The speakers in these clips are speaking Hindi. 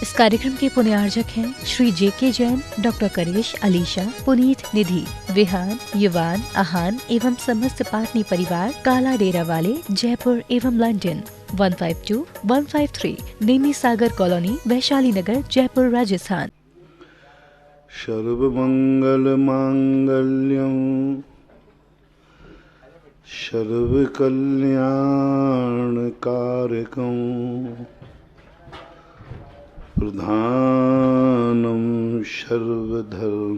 इस कार्यक्रम के पुण्यार्जक हैं श्री जे.के. जैन, डॉक्टर करेश, अलीशा, पुनीत, निधि, विहान, युवान, आहान एवं समस्त पाटनी परिवार, काला डेरा वाले, जयपुर एवं लंदन। 152-153 नेमी सागर कॉलोनी, वैशाली नगर, जयपुर, राजस्थान। सर्वमंगल मांगल्यं सर्वकल्याणकारकं प्रधानं सर्वधर्माणां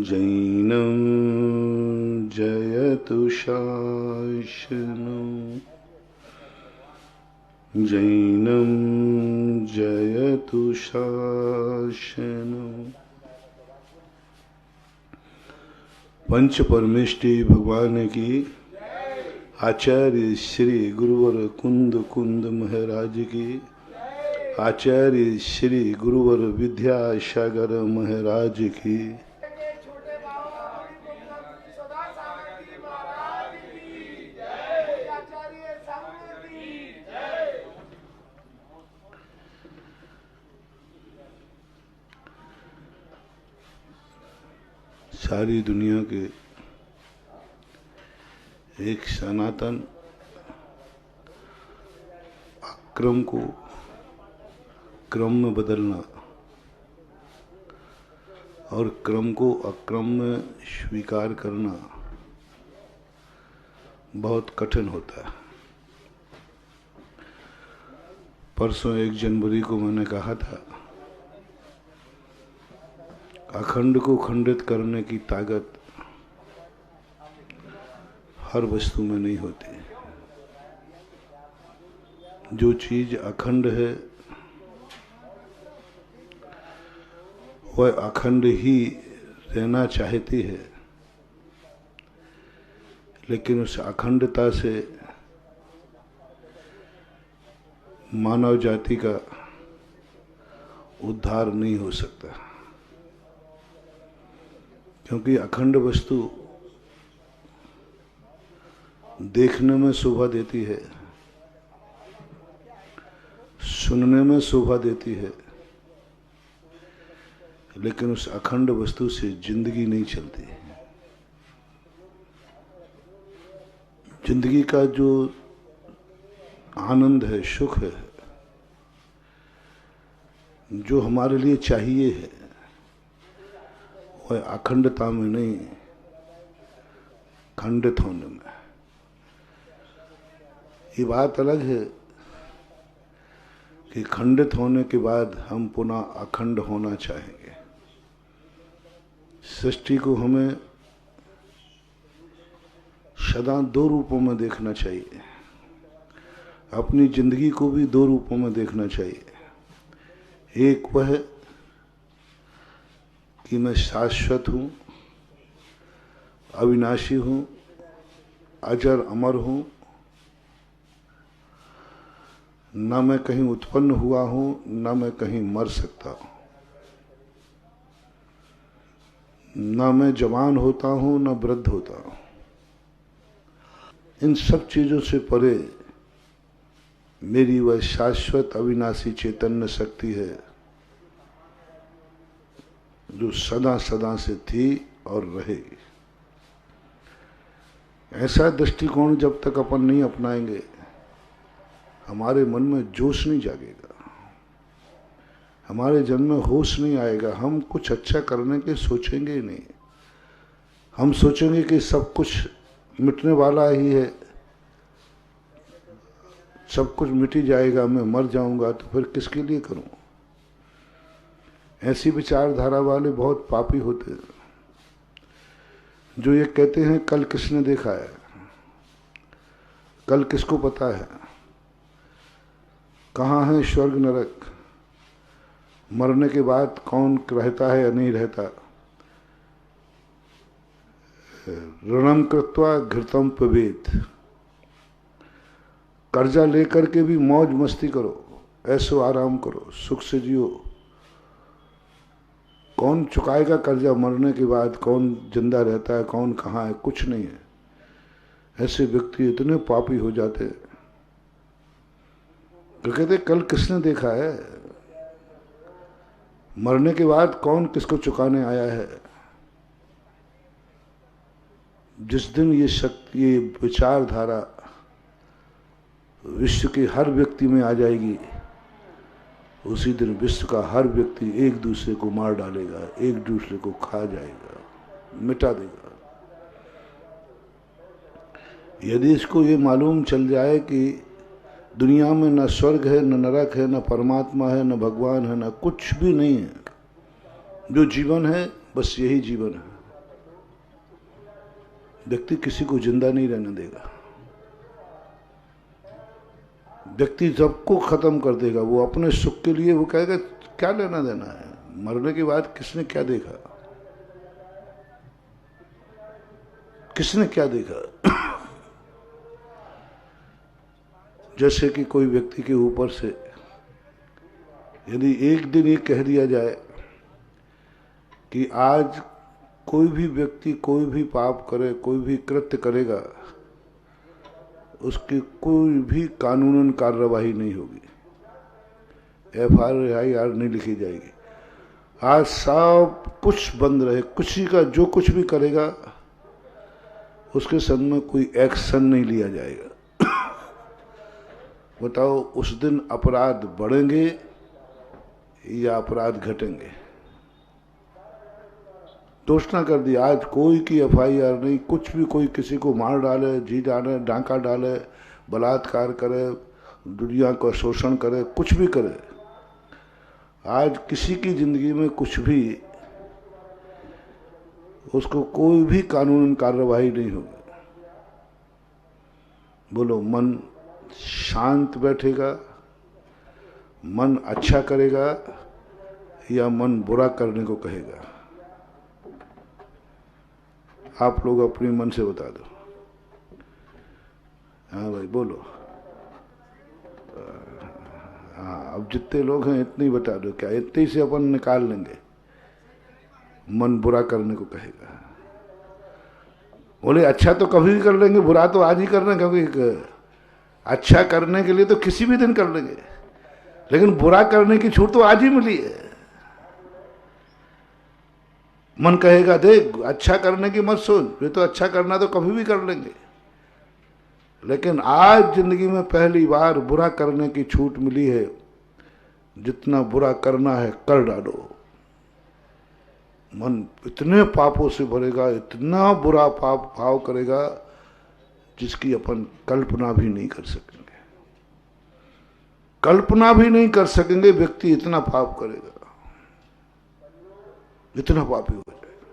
जैनं जयतु शासनं जैनं जयतु शासनम्। पंच परमेष्टि भगवान की आचार्य श्री गुरुवर कुंद कुंद महाराज की आचार्य श्री गुरुवर विद्यासागर महाराज की सारी दुनिया के एक सनातन अक्रम को क्रम में बदलना और क्रम को अक्रम में स्वीकार करना बहुत कठिन होता है। परसों 1 जनवरी को मैंने कहा था, अखंड को खंडित करने की ताकत हर वस्तु में नहीं होती। जो चीज अखंड है वह अखंड ही रहना चाहती है, लेकिन उस अखंडता से मानव जाति का उद्धार नहीं हो सकता, क्योंकि अखंड वस्तु देखने में शोभा देती है, सुनने में शोभा देती है, लेकिन उस अखंड वस्तु से जिंदगी नहीं चलती। जिंदगी का जो आनंद है, सुख है, जो हमारे लिए चाहिए है, वह अखंडता में नहीं, खंडित होने में। ये बात अलग है कि खंडित होने के बाद हम पुनः अखंड होना चाहेंगे। सृष्टि को हमें सदा 2 रूपों में देखना चाहिए। अपनी जिंदगी को भी 2 रूपों में देखना चाहिए। एक वह कि मैं शाश्वत हूँ, अविनाशी हूँ, अजर अमर हूँ, न मैं कहीं उत्पन्न हुआ हूँ, न मैं कहीं मर सकता हूँ, न मैं जवान होता हूँ, न वृद्ध होता हूँ। इन सब चीजों से परे मेरी वह शाश्वत अविनाशी चैतन्य शक्ति है जो सदा सदा से थी और रहेगी। ऐसा दृष्टिकोण जब तक अपन नहीं अपनाएंगे, हमारे मन में जोश नहीं जागेगा, हमारे जन में होश नहीं आएगा। हम कुछ अच्छा करने के सोचेंगे ही नहीं। हम सोचेंगे कि सब कुछ मिटने वाला ही है, सब कुछ मिट ही जाएगा, मैं मर जाऊंगा तो फिर किसके लिए करूं। ऐसी विचारधारा वाले बहुत पापी होते हैं, जो ये कहते हैं कल किसने देखा है, कल किसको पता है, कहाँ है स्वर्ग नरक, मरने के बाद कौन रहता है या नहीं रहता। ऋणम कृत्वा घृतम पिबेत। कर्जा लेकर के भी मौज मस्ती करो, ऐसो आराम करो, सुख से जियो। कौन चुकाएगा कर्जा मरने के बाद, कौन जिंदा रहता है, कौन कहाँ है, कुछ नहीं है। ऐसे व्यक्ति इतने पापी हो जाते हैं तो कहते कल किसने देखा है, मरने के बाद कौन किसको चुकाने आया है। जिस दिन ये शक्ति, ये विचारधारा विश्व के हर व्यक्ति में आ जाएगी, उसी दिन विश्व का हर व्यक्ति एक दूसरे को मार डालेगा, एक दूसरे को खा जाएगा, मिटा देगा। यदि इसको ये मालूम चल जाए कि दुनिया में न स्वर्ग है, न नरक है, न परमात्मा है, न भगवान है, न कुछ भी नहीं है, जो जीवन है बस यही जीवन है, व्यक्ति किसी को जिंदा नहीं रहने देगा, व्यक्ति सबको खत्म कर देगा। वो अपने सुख के लिए वो कहेगा क्या लेना देना है, मरने के बाद किसने क्या देखा, किसने क्या देखा। जैसे कि कोई व्यक्ति के ऊपर से यदि एक दिन ये कह दिया जाए कि आज कोई भी व्यक्ति कोई भी पाप करे, कोई भी कृत्य करेगा, उसकी कोई भी कानूनन कार्रवाई नहीं होगी, FIR नहीं लिखी जाएगी, आज सब कुछ बंद रहे, किसी का जो कुछ भी करेगा उसके संग में कोई एक्शन नहीं लिया जाएगा। बताओ उस दिन अपराध बढ़ेंगे या अपराध घटेंगे। घोषणा कर दी आज कोई की FIR नहीं, कुछ भी कोई किसी को मार डाले, जी डाले, डांका डाले, बलात्कार करे, दुनिया का शोषण करे, कुछ भी करे, आज किसी की जिंदगी में कुछ भी, उसको कोई भी कानूनन कार्रवाई नहीं होगी। बोलो मन शांत बैठेगा, मन अच्छा करेगा या मन बुरा करने को कहेगा। आप लोग अपने मन से बता दो। हाँ भाई बोलो। हाँ अब जितने लोग हैं इतने ही बता दो, क्या इतने से अपन निकाल लेंगे। मन बुरा करने को कहेगा। बोले अच्छा तो कभी भी कर लेंगे, बुरा तो आज ही कर रहे हैं, क्योंकि अच्छा करने के लिए तो किसी भी दिन कर लेंगे, लेकिन बुरा करने की छूट तो आज ही मिली है। मन कहेगा देख अच्छा करने की मत सोच, ये तो अच्छा करना तो कभी भी कर लेंगे, लेकिन आज जिंदगी में पहली बार बुरा करने की छूट मिली है, जितना बुरा करना है कर डालो। मन इतने पापों से भरेगा, इतना बुरा पाप भाव करेगा जिसकी अपन कल्पना भी नहीं कर सकेंगे। कल्पना भी नहीं कर सकेंगे व्यक्ति इतना पाप करेगा, इतना पापी हो जाएगा।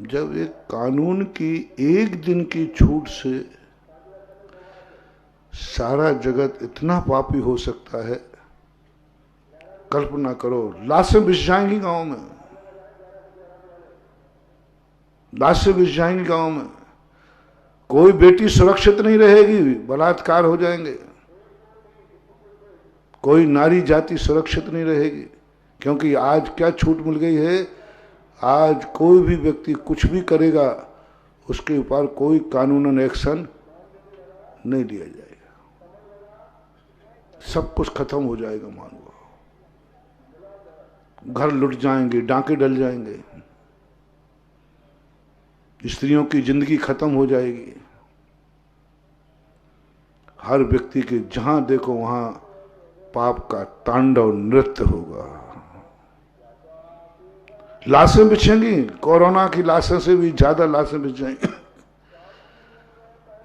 जब एक कानून की एक दिन की छूट से सारा जगत इतना पापी हो सकता है, कल्पना करो। लाशें बिछ जाएंगी गांव में, लाशें बिछ जाएंगी गांव में, कोई बेटी सुरक्षित नहीं रहेगी, बलात्कार हो जाएंगे, कोई नारी जाति सुरक्षित नहीं रहेगी, क्योंकि आज क्या छूट मिल गई है, आज कोई भी व्यक्ति कुछ भी करेगा उसके ऊपर कोई कानूनन एक्शन नहीं लिया जाएगा, सब कुछ खत्म हो जाएगा। मान लो घर लुट जाएंगे, डांके डल जाएंगे, स्त्रियों की जिंदगी खत्म हो जाएगी, हर व्यक्ति के जहां देखो वहां पाप का तांडव नृत्य होगा। लाशें बिछेंगी, कोरोना की लाशों से भी ज्यादा लाशें बिछ जाएंगी।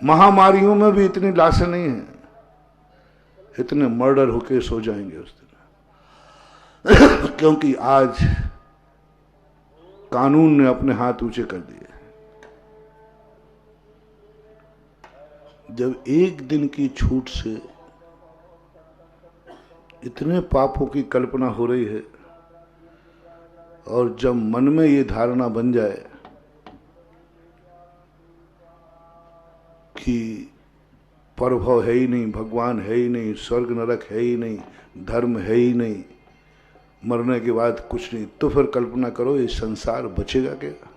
महामारियों में भी इतनी लाशें नहीं हैं, इतने मर्डर होके सो जाएंगे उस दिन। क्योंकि आज कानून ने अपने हाथ ऊंचे कर दिए। जब एक दिन की छूट से इतने पापों की कल्पना हो रही है, और जब मन में ये धारणा बन जाए कि परभव है ही नहीं, भगवान है ही नहीं, स्वर्ग नरक है ही नहीं, धर्म है ही नहीं, मरने के बाद कुछ नहीं, तो फिर कल्पना करो ये संसार बचेगा क्या।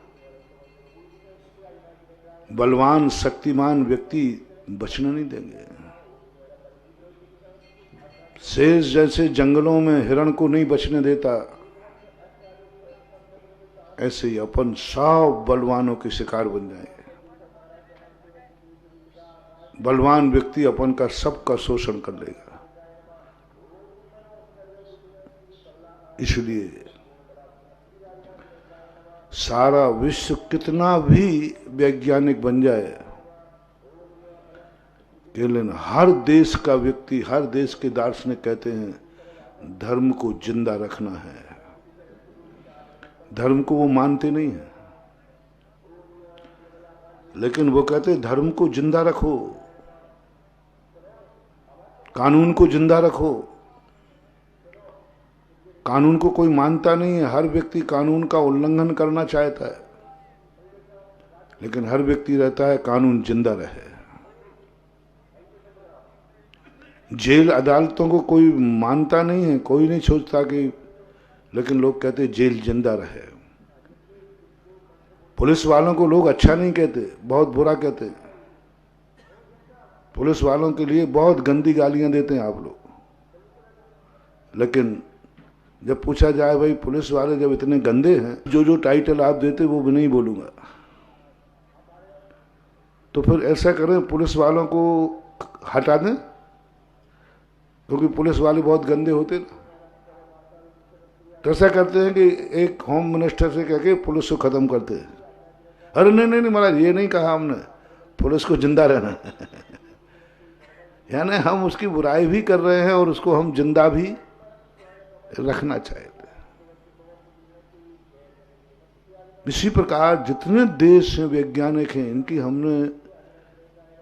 बलवान शक्तिमान व्यक्ति बचने नहीं देंगे। शेष जैसे जंगलों में हिरण को नहीं बचने देता, ऐसे ही अपन सब बलवानों के शिकार बन जाएंगे। बलवान व्यक्ति अपन का सबका शोषण कर लेगा। इसलिए सारा विश्व कितना भी वैज्ञानिक बन जाए, लेकिन हर देश का व्यक्ति, हर देश के दार्शनिक कहते हैं धर्म को जिंदा रखना है। धर्म को वो मानते नहीं है, लेकिन वो कहते हैं धर्म को जिंदा रखो, कानून को जिंदा रखो। कानून को कोई मानता नहीं है, हर व्यक्ति कानून का उल्लंघन करना चाहता है, लेकिन हर व्यक्ति रहता है कानून जिंदा रहे। जेल अदालतों को कोई मानता नहीं है, कोई नहीं सोचता कि, लेकिन लोग कहते जेल जिंदा रहे। पुलिस वालों को लोग अच्छा नहीं कहते, बहुत बुरा कहते हैं। पुलिस वालों के लिए बहुत गंदी गालियां देते हैं आप लोग, लेकिन जब पूछा जाए भाई पुलिस वाले जब इतने गंदे हैं, जो टाइटल आप देते वो भी नहीं बोलूंगा। तो फिर ऐसा करें, पुलिस वालों को हटा दें, क्योंकि पुलिस वाले बहुत गंदे होते ना। तो ऐसा करते हैं कि एक होम मिनिस्टर से कह के पुलिस को खत्म करते हैं। अरे नहीं नहीं नहीं महाराज, ये नहीं कहा हमने, पुलिस को जिंदा रहना है। यानी हम उसकी बुराई भी कर रहे हैं और उसको हम जिंदा भी रखना चाहते हैं। इसी प्रकार जितने देश हैं, वैज्ञानिक हैं, इनकी हमने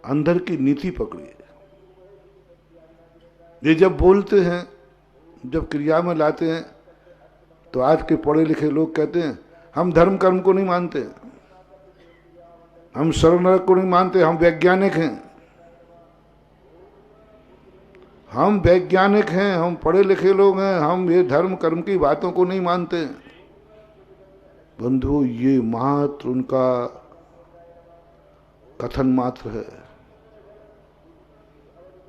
अंदर की नीति पकड़ी है। ये जब बोलते हैं, जब क्रिया में लाते हैं, तो आज के पढ़े लिखे लोग कहते हैं हम धर्म कर्म को नहीं मानते, हम स्वर्ग नरक को नहीं मानते, हम वैज्ञानिक हैं। हम वैज्ञानिक हैं, हम पढ़े लिखे लोग हैं, हम ये धर्म कर्म की बातों को नहीं मानते। बंधु, ये मात्र उनका कथन मात्र है।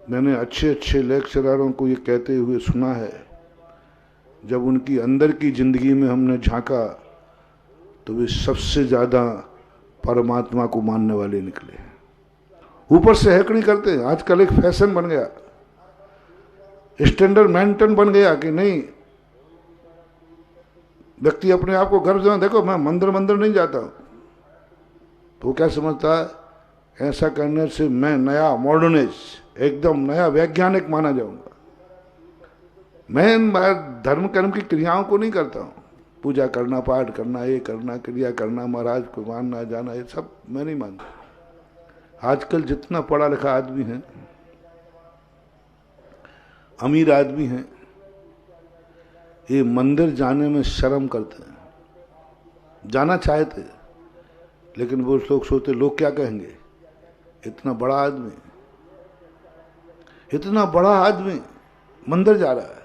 मैंने अच्छे अच्छे लेक्चररों को ये कहते हुए सुना है, जब उनकी अंदर की जिंदगी में हमने झांका तो वे सबसे ज्यादा परमात्मा को मानने वाले निकले। ऊपर से हैकड़ी करते हैं, आजकल एक फैशन बन गया, स्टैंडर्ड मेंटेन बन गया कि नहीं, व्यक्ति अपने आप को गर्व से, देखो मैं मंदिर नहीं जाता हूं, तो क्या समझता है ऐसा करने से मैं नया मॉडर्नाइज, एकदम नया वैज्ञानिक माना जाऊंगा। मैं धर्म कर्म की क्रियाओं को नहीं करता हूं, पूजा करना, पाठ करना, ये करना, क्रिया करना, महाराज को मानना जाना, ये सब मैं नहीं मानता। आजकल जितना पढ़ा लिखा आदमी है, अमीर आदमी हैं, ये मंदिर जाने में शर्म करते हैं। जाना चाहते, लेकिन वो लोग सोचते लोग क्या कहेंगे, इतना बड़ा आदमी, इतना बड़ा आदमी मंदिर जा रहा है,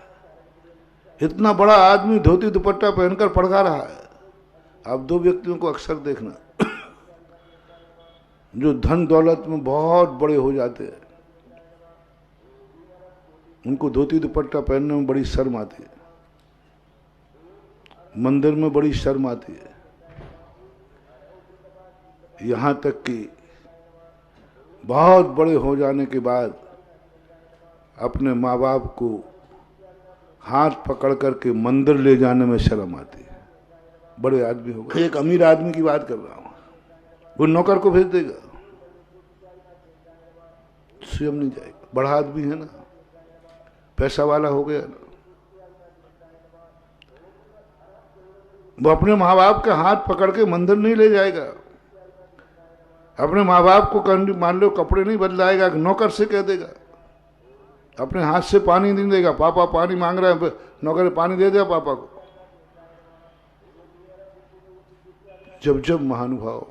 इतना बड़ा आदमी धोती दुपट्टा पहनकर पढ़ा रहा है। आप दो व्यक्तियों को अक्सर देखना जो धन दौलत में बहुत बड़े हो जाते हैं, उनको धोती दुपट्टा पहनने में बड़ी शर्म आती है, मंदिर में बड़ी शर्म आती है। यहां तक कि बहुत बड़े हो जाने के बाद अपने माँ बाप को हाथ पकड़ करके मंदिर ले जाने में शर्म आती है। बड़े आदमी हो गए। एक अमीर आदमी की बात कर रहा हूं, वो नौकर को भेज देगा, स्वयं नहीं जाएगा। बड़ा आदमी है ना, पैसा वाला हो गया ना, वो अपने माँ बाप के हाथ पकड़ के मंदिर नहीं ले जाएगा। अपने माँ बाप को मान लो कपड़े नहीं बदलाएगा, नौकर से कह देगा। अपने हाथ से पानी नहीं देगा, पापा पानी मांग रहा है, नौकर पानी दे दिया पापा को। जब जब महानुभाव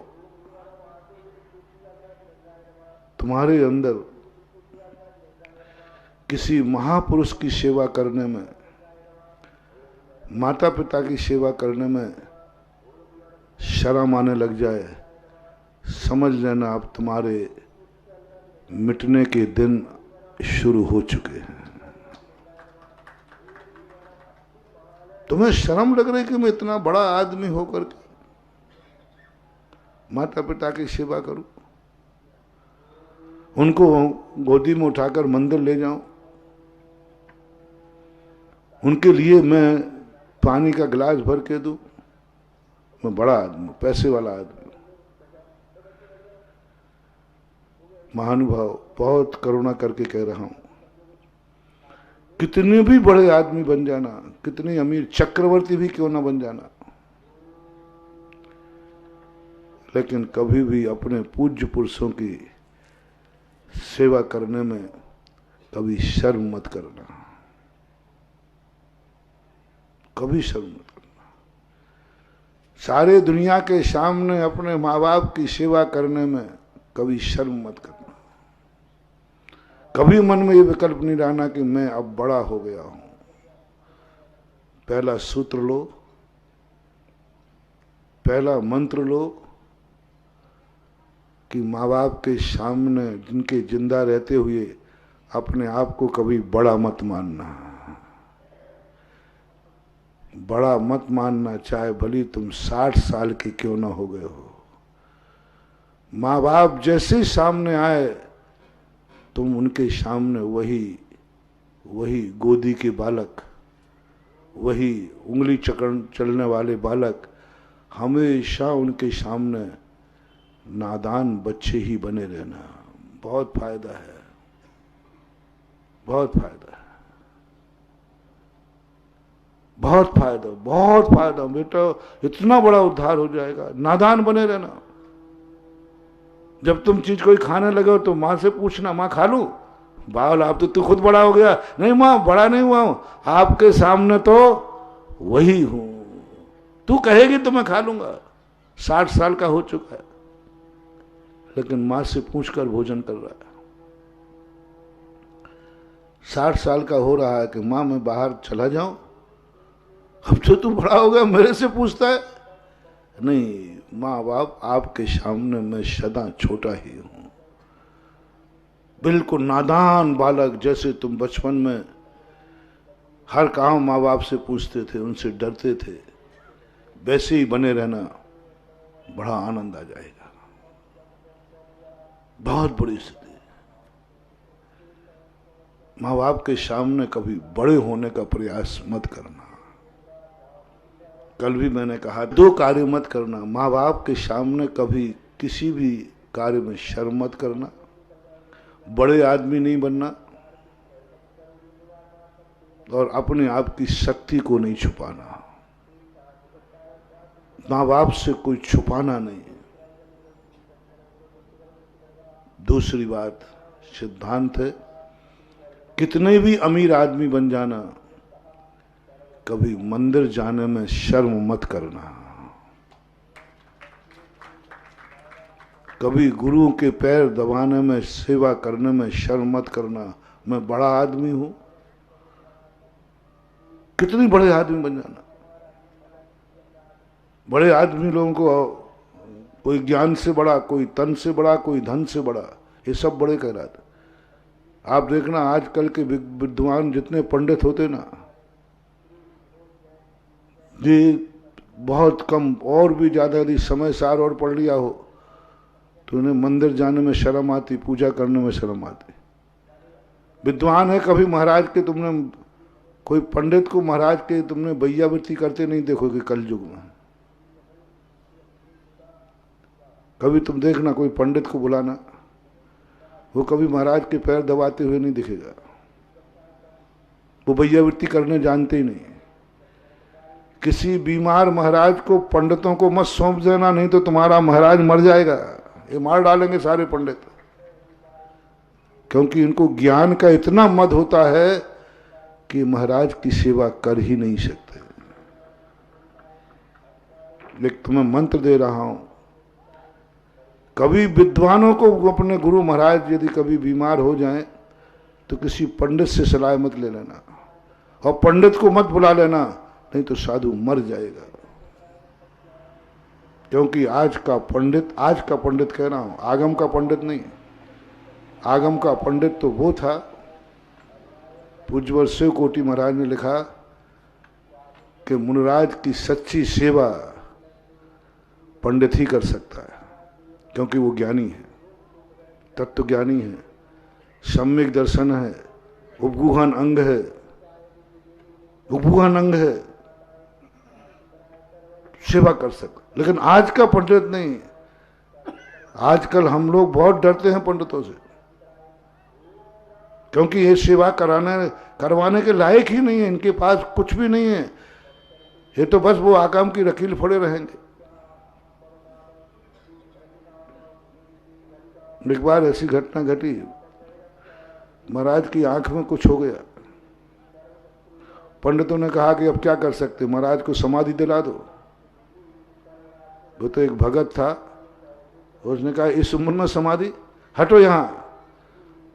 तुम्हारे अंदर किसी महापुरुष की सेवा करने में, माता पिता की सेवा करने में शर्म आने लग जाए, समझ लेना आप तुम्हारे मिटने के दिन शुरू हो चुके हैं। तुम्हें शर्म लग रही कि मैं इतना बड़ा आदमी होकर के माता पिता की सेवा करूं, उनको गोदी में उठाकर मंदिर ले जाऊं, उनके लिए मैं पानी का गिलास भर के दूं। मैं बड़ा आदमी, पैसे वाला आदमी। महानुभाव, बहुत करुणा करके कह रहा हूं, कितने भी बड़े आदमी बन जाना, कितने अमीर चक्रवर्ती भी क्यों ना बन जाना, लेकिन कभी भी अपने पूज्य पुरुषों की सेवा करने में कभी शर्म मत करना, कभी शर्म मत करना। सारे दुनिया के सामने अपने माँ बाप की सेवा करने में कभी शर्म मत करना। कभी मन में ये विकल्प नहीं रहना कि मैं अब बड़ा हो गया हूं। पहला सूत्र लो, पहला मंत्र लो कि माँ बाप के सामने जिनके जिंदा रहते हुए अपने आप को कभी बड़ा मत मानना, बड़ा मत मानना, चाहे भली तुम 60 साल के क्यों ना हो गए हो। माँ बाप जैसे सामने आए तुम उनके सामने वही गोदी के बालक, वही उंगली चलने वाले बालक, हमेशा उनके सामने नादान बच्चे ही बने रहना। बहुत फायदा है, बहुत फायदा है, बहुत फायदा, बहुत फायदा। बेटा इतना बड़ा उद्धार हो जाएगा। नादान बने रहना। जब तुम चीज कोई खाने लगे हो तो माँ से पूछना, माँ खा लूं? बाल आप तो तू खुद बड़ा हो गया। नहीं माँ, बड़ा नहीं हुआ हूं, आपके सामने तो वही हूं। तू कहेगी तो मैं खा लूंगा। 60 साल का हो चुका है लेकिन माँ से पूछकर भोजन कर रहा है। 60 साल का हो रहा है कि माँ मैं बाहर चला जाऊं। अब तो तू बड़ा हो गया, मेरे से पूछता है। नहीं, माँ बाप आपके सामने मैं सदा छोटा ही हूं, बिल्कुल नादान बालक। जैसे तुम बचपन में हर काम माँ बाप से पूछते थे, उनसे डरते थे, वैसे ही बने रहना। बड़ा आनंद आ जाएगा। बहुत बड़ी स्थिति। माँ बाप के सामने कभी बड़े होने का प्रयास मत करना। कल भी मैंने कहा 2 कार्य मत करना। माँ बाप के सामने कभी किसी भी कार्य में शर्म मत करना, बड़े आदमी नहीं बनना, और अपने आप की शक्ति को नहीं छुपाना। माँ बाप से कोई छुपाना नहीं। दूसरी बात, सिद्धांत है, कितने भी अमीर आदमी बन जाना, कभी मंदिर जाने में शर्म मत करना। कभी गुरु के पैर दबाने में, सेवा करने में शर्म मत करना। मैं बड़ा आदमी हूं। कितने बड़े आदमी बन जाना। बड़े आदमी लोगों को कोई ज्ञान से बड़ा, कोई तन से बड़ा, कोई धन से बड़ा, ये सब बड़े कहलाते। आप देखना आजकल के विद्वान जितने पंडित होते ना, ये बहुत कम, और भी ज्यादा यदि समय सार और पढ़ लिया हो तो उन्हें मंदिर जाने में शर्म आती, पूजा करने में शर्म आती। विद्वान है, कभी महाराज के तुमने, कोई पंडित को महाराज के तुमने भैयावृत्ति करते नहीं देखोगे कल युग में। कभी तुम देखना कोई पंडित को बुलाना, वो कभी महाराज के पैर दबाते हुए नहीं दिखेगा। वो भैयावृत्ति करने जानते ही नहीं। किसी बीमार महाराज को पंडितों को मत सौंप देना, नहीं तो तुम्हारा महाराज मर जाएगा। ये मार डालेंगे सारे पंडित, क्योंकि इनको ज्ञान का इतना मद होता है कि महाराज की सेवा कर ही नहीं सकते। लेकिन तुम्हें मंत्र दे रहा हूं, कभी विद्वानों को अपने गुरु महाराज यदि कभी बीमार हो जाएं तो किसी पंडित से सलाह मत ले लेना, और पंडित को मत बुला लेना, नहीं तो साधु मर जाएगा। क्योंकि आज का पंडित कह रहा हूं, आगम का पंडित नहीं। आगम का पंडित तो वो था, पूज्यवर शिव कोटि महाराज ने लिखा कि मुनिराज की सच्ची सेवा पंडित ही कर सकता है, क्योंकि वो ज्ञानी है, तत्व ज्ञानी है, सम्यक दर्शन है, उपगुहन अंग है, उपगुहन अंग है, सेवा कर सकता। लेकिन आज का पंडित नहीं। आजकल हम लोग बहुत डरते हैं पंडितों से, क्योंकि ये सेवा करवाने के लायक ही नहीं है, इनके पास कुछ भी नहीं है, ये तो बस वो आकाम की रकील फोड़े रहेंगे। एक बार ऐसी घटना घटी, महाराज की आंख में कुछ हो गया। पंडितों ने कहा कि अब क्या कर सकते, महाराज को समाधि दिला दो। वो तो एक भगत था, उसने कहा इस उम्र में समाधि, हटो यहां।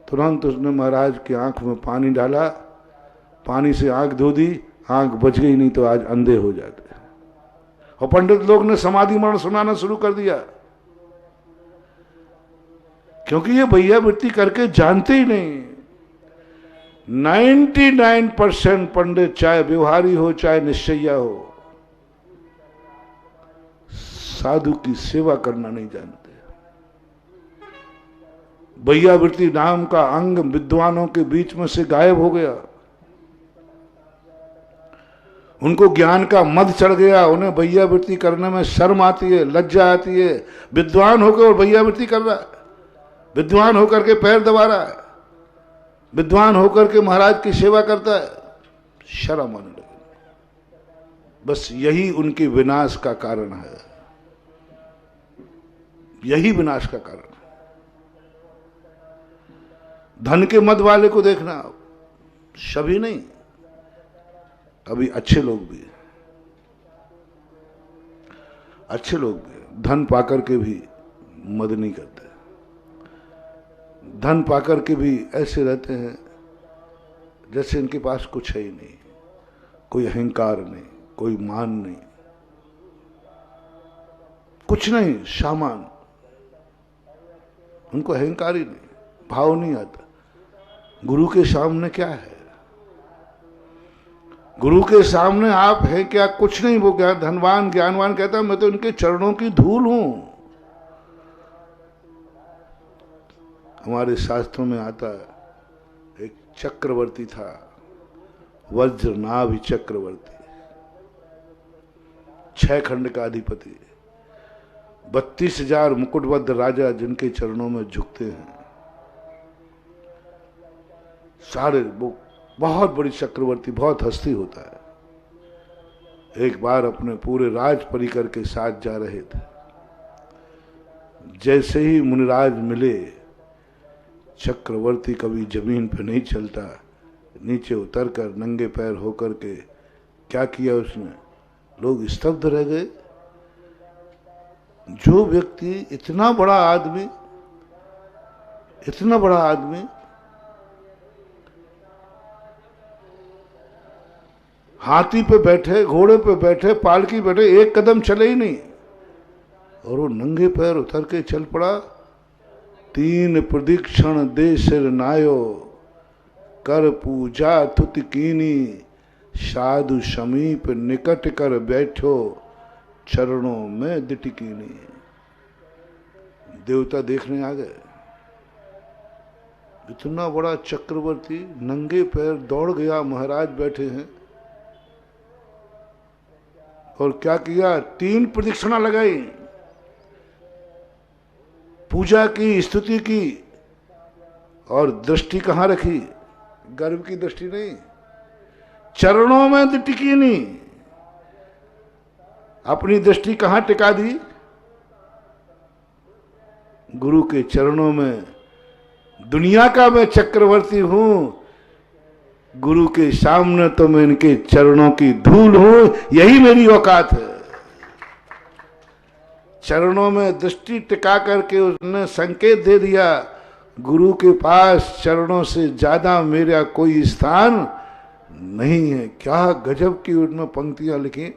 तुरंत उसने महाराज की आंख में पानी डाला, पानी से आंख धो दी, आंख बच गई, नहीं तो आज अंधे हो जाते। और पंडित लोग ने समाधि मरण सुनाना शुरू कर दिया, क्योंकि ये भैया वृत्ति करके जानते ही नहीं। 99% पंडित, चाहे व्यवहारी हो चाहे निश्चयिया हो, साधु की सेवा करना नहीं जानते। भैया वृत्ति नाम का अंग विद्वानों के बीच में से गायब हो गया। उनको ज्ञान का मद चढ़ गया, उन्हें भैया वृत्ति करने में शर्म आती है, लज्जा आती है। विद्वान होकर और भैया वृत्ति कर रहा है, विद्वान होकर के पैर दबा रहा है, विद्वान होकर के महाराज की सेवा करता है, शर्म आने लगी। बस यही उनके विनाश का कारण है, यही विनाश का कारण है। धन के मद वाले को देखना, सभी नहीं, अभी अच्छे लोग भी, अच्छे लोग भी धन पाकर के भी मद नहीं करते। धन पाकर के भी ऐसे रहते हैं जैसे इनके पास कुछ है ही नहीं, कोई अहंकार नहीं, कोई मान नहीं, कुछ नहीं, सामान। उनको अहंकार ही नहीं, भाव नहीं आता। गुरु के सामने क्या है? गुरु के सामने आप हैं क्या? कुछ नहीं। वो क्या धनवान ज्ञानवान कहता मैं तो इनके चरणों की धूल हूं। हमारे शास्त्रों में आता है, एक चक्रवर्ती था, वज्रनाभि चक्रवर्ती, 6 खंड का अधिपति, 32,000 मुकुटबद्ध राजा जिनके चरणों में झुकते हैं। सारे वो बहुत बड़ी चक्रवर्ती, बहुत हस्ती होता है। एक बार अपने पूरे राज परिकर के साथ जा रहे थे। जैसे ही मुनिराज मिले, चक्रवर्ती कभी जमीन पे नहीं चलता, नीचे उतरकर नंगे पैर होकर के क्या किया उसने, लोग स्तब्ध रह गए। जो व्यक्ति इतना बड़ा आदमी, इतना बड़ा आदमी हाथी पे बैठे, घोड़े पे बैठे, पालकी बैठे, एक कदम चले ही नहीं, और वो नंगे पैर उतर के चल पड़ा। 3 प्रदक्षिण दे सिर नायो, कर पूजा तुत कीनी, साधु समीप निकट कर बैठो, चरणों में दिटकीनी। देवता देखने आ गए। इतना बड़ा चक्रवर्ती नंगे पैर दौड़ गया, महाराज बैठे हैं, और क्या किया, 3 प्रदक्षिणा लगाई, पूजा की, स्तुति की, और दृष्टि कहां रखी? गर्व की दृष्टि नहीं, चरणों में टिकी नहीं। अपनी दृष्टि कहां टिका दी? गुरु के चरणों में। दुनिया का मैं चक्रवर्ती हूं, गुरु के सामने तो मैं इनके चरणों की धूल हूं, यही मेरी औकात है। चरणों में दृष्टि टिका करके उसने संकेत दे दिया, गुरु के पास चरणों से ज्यादा मेरा कोई स्थान नहीं है। क्या गजब की उनमें पंक्तियां लिखी।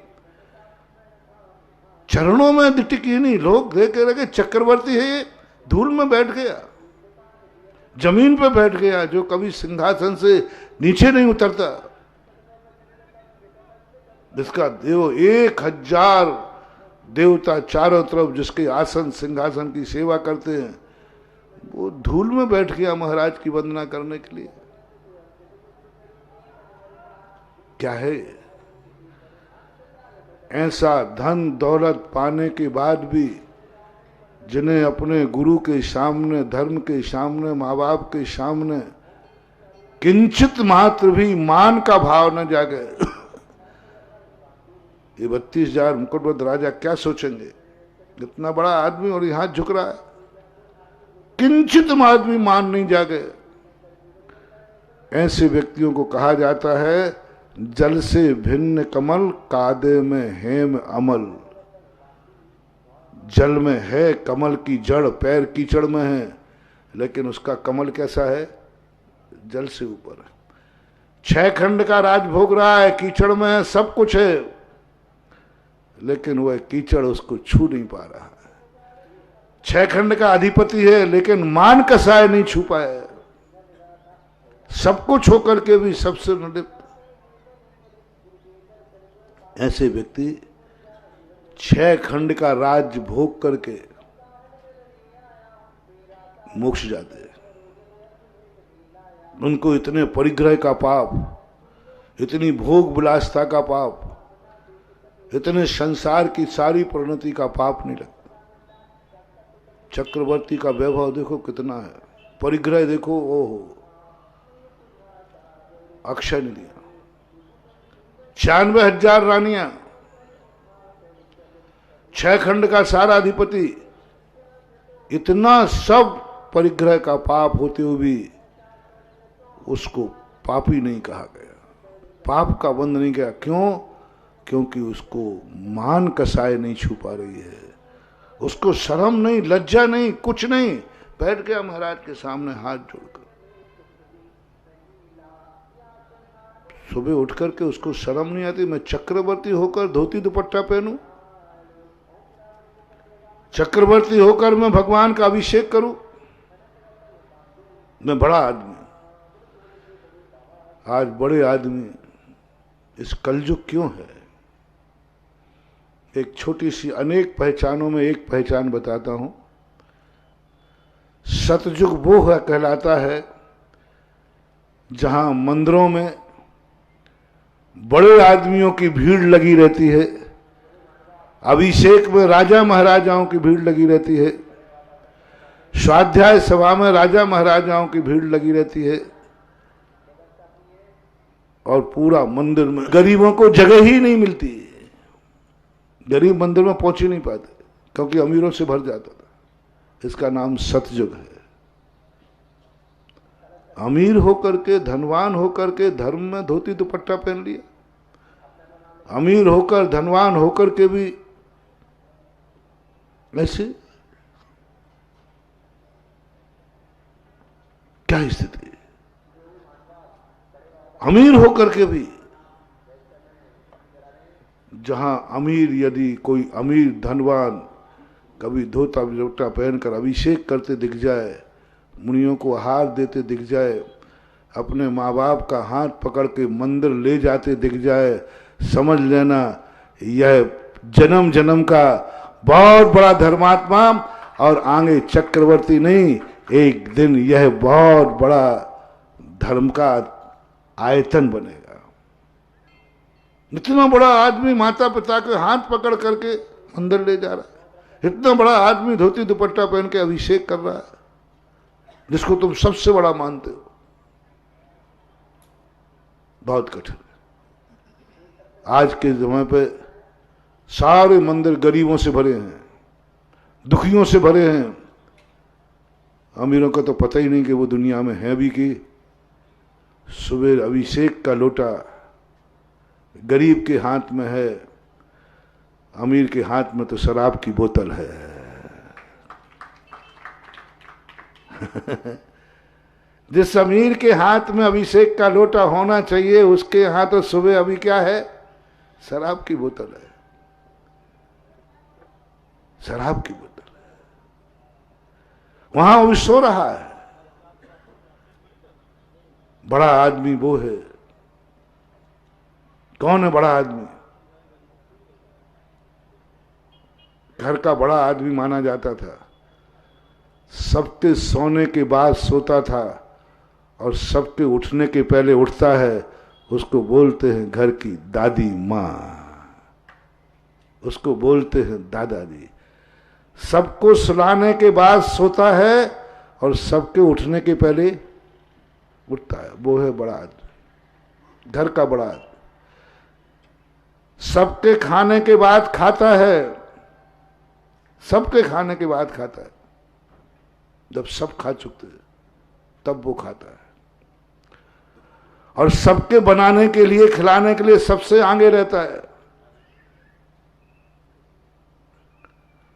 चरणों में टिकी नहीं, लोग देख के लगे चक्रवर्ती है ये, धूल में बैठ गया, जमीन पे बैठ गया, जो कभी सिंहासन से नीचे नहीं उतरता। जिसका देव 1000 देवता चारों तरफ जिसके आसन सिंहासन की सेवा करते हैं, वो धूल में बैठ गया महाराज की वंदना करने के लिए। क्या है? ऐसा धन दौलत पाने के बाद भी जिन्हें अपने गुरु के सामने, धर्म के सामने, माँ बाप के सामने किंचित मात्र भी मान का भाव न जागे, ये 32,000 मुकुटबद्ध राजा क्या सोचेंगे? इतना बड़ा आदमी और यहां झुक रहा है, किंचित मात्र भी मान नहीं जागे। ऐसे व्यक्तियों को कहा जाता है जल से भिन्न कमल, कादे में हेम अमल। जल में है कमल की जड़, पैर कीचड़ में है, लेकिन उसका कमल कैसा है? जल से ऊपर है। 6 खंड का राज भोग रहा है, कीचड़ में है, सब कुछ है, लेकिन वह कीचड़ उसको छू नहीं पा रहा है। 6 खंड का अधिपति है, लेकिन मान कसाय नहीं छू पाया। सब कुछ होकर के भी सबसे निर्लिप्त। ऐसे व्यक्ति 6 खंड का राज भोग करके मोक्ष जाते हैं। उनको इतने परिग्रह का पाप, इतनी भोग विलासता का पाप, इतने संसार की सारी परिणति का पाप नहीं लगता। चक्रवर्ती का वैभव देखो कितना है, परिग्रह देखो, ओहो, अक्षय नहीं दिया। 96,000 रानियां, 6 खंड का सारा अधिपति, इतना सब परिग्रह का पाप होते हुए भी उसको पापी नहीं कहा गया, पाप का बंध नहीं किया। क्यों? क्योंकि उसको मान कसाय नहीं छू पा रही है, उसको शर्म नहीं, लज्जा नहीं, कुछ नहीं। बैठ गया महाराज के सामने हाथ जोड़कर। सुबह उठ करके उसको शर्म नहीं आती, मैं चक्रवर्ती होकर धोती दुपट्टा पहनूं, चक्रवर्ती होकर मैं भगवान का अभिषेक करूं, मैं बड़ा आदमी। आज बड़े आदमी इस कलयुग क्यों है? एक छोटी सी, अनेक पहचानों में एक पहचान बताता हूं। सतयुग वो कहलाता है जहां मंदिरों में बड़े आदमियों की भीड़ लगी रहती है, अभिषेक में राजा महाराजाओं की भीड़ लगी रहती है, स्वाध्याय सभा में राजा महाराजाओं की भीड़ लगी रहती है, और पूरा मंदिर में गरीबों को जगह ही नहीं मिलती। गरीब मंदिर में पहुंच ही नहीं पाते क्योंकि अमीरों से भर जाता था। इसका नाम सतयुग है। अमीर होकर के, धनवान होकर के धर्म में धोती दुपट्टा पहन लिया, अमीर होकर, धनवान होकर के भी ऐसे। क्या स्थिति है? अमीर होकर के भी, जहां अमीर, यदि कोई अमीर धनवान कभी धोता दुपट्टा पहनकर अभिषेक करते दिख जाए, मुनियों को आहार देते दिख जाए, अपने माँ बाप का हाथ पकड़ के मंदिर ले जाते दिख जाए, समझ लेना यह जन्म जन्म का बहुत बड़ा धर्मात्मा और आगे चक्रवर्ती नहीं, एक दिन यह बहुत बड़ा धर्म का आयतन बनेगा। इतना बड़ा आदमी माता पिता के हाथ पकड़ करके मंदिर ले जा रहा है, इतना बड़ा आदमी धोती दुपट्टा पहन के अभिषेक कर रहा है, जिसको तुम सबसे बड़ा मानते हो। बहुत कठिन है। आज के समय पे सारे मंदिर गरीबों से भरे हैं, दुखियों से भरे हैं। अमीरों का तो पता ही नहीं कि वो दुनिया में है भी कि। सुबह अभिषेक का लोटा गरीब के हाथ में है, अमीर के हाथ में तो शराब की बोतल है। जिस अमीर के हाथ में अभिषेक का लोटा होना चाहिए, उसके यहाँ तो सुबह अभी क्या है? शराब की बोतल है, शराब की बोतल है। वहां वो सो रहा है। बड़ा आदमी वो है। कौन है बड़ा आदमी? घर का बड़ा आदमी माना जाता था, सबके सोने के बाद सोता था और सबके उठने के पहले उठता है, उसको बोलते हैं घर की दादी माँ, उसको बोलते हैं दादाजी। सबको सुलाने के बाद सोता है और सबके उठने के पहले उठता है, वो है बड़ा आदमी, घर का बड़ा आदमी। सबके खाने के बाद खाता है, सबके खाने के बाद खाता है, जब सब खा चुके हैं तब वो खाता है। और सबके बनाने के लिए, खिलाने के लिए सबसे आगे रहता है।